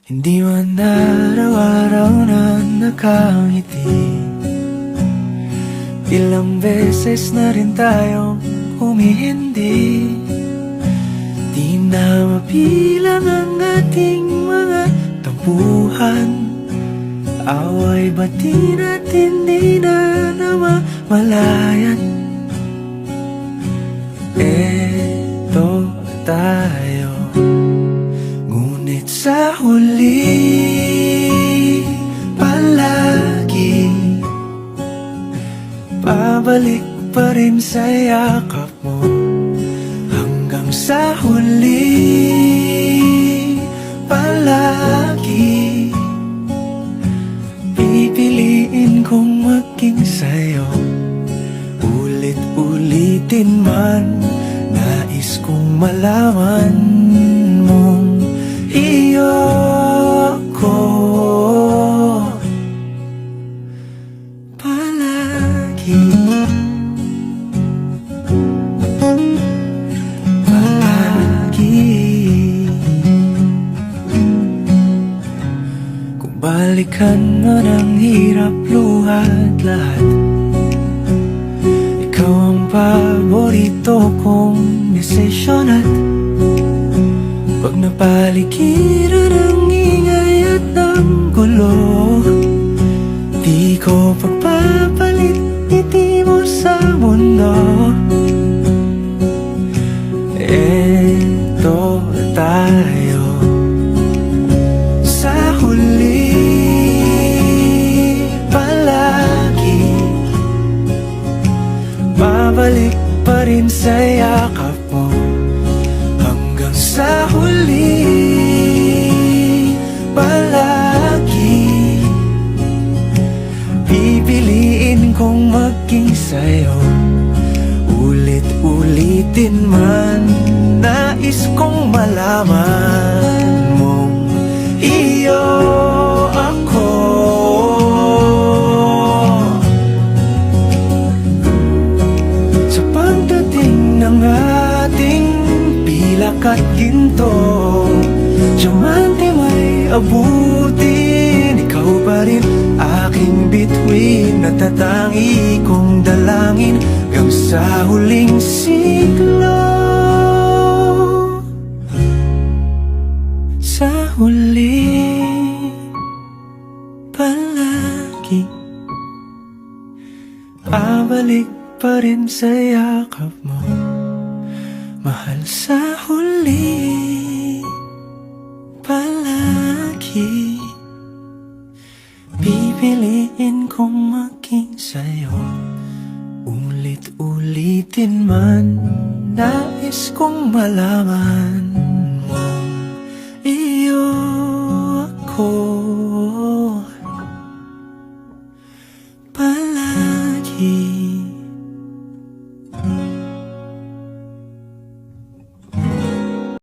Hindi man araw-araw na nakangiti. Ilang beses na rin tayong humihindi. Di na mapilang ang ating mga tampuhan. Away bati natin di na namamalayan. Eto tayo, ngunit sa huli palagi pabalik pa rin sa yakap mo. Hanggang sa huli palagi pipiliin kong maging sa'yo. Ulit-ulitin man, nais kong malaman mong iyo ko palagi. Palagi. Kung balikan man ang hirap, luhat lahat, ikaw ang paborito kong desisyon. At pag napaligiran ang ingay at ang gulo, di ko pagpapalit ngiti mo sa mundo. Eto tayo, sa huli palagi babalik pa rin sa yakap mo. Hanggang sa huli palagi pipiliin kong maging sa'yo. Ulit-ulitin man, nais kong malaman mong iyo ako. Sa pagdating ng ating pilak at ginto, diamante may abutin, ikaw pa rin aking bituin. Natatangi kong dalangin hanggang sa huling siglo. Sa huli palagi pabalik pa rin sa yakap mo, mahal. Sa huli palagi pipiliin kong maging sa'yo. Ulit-ulitin man, nais kong malaman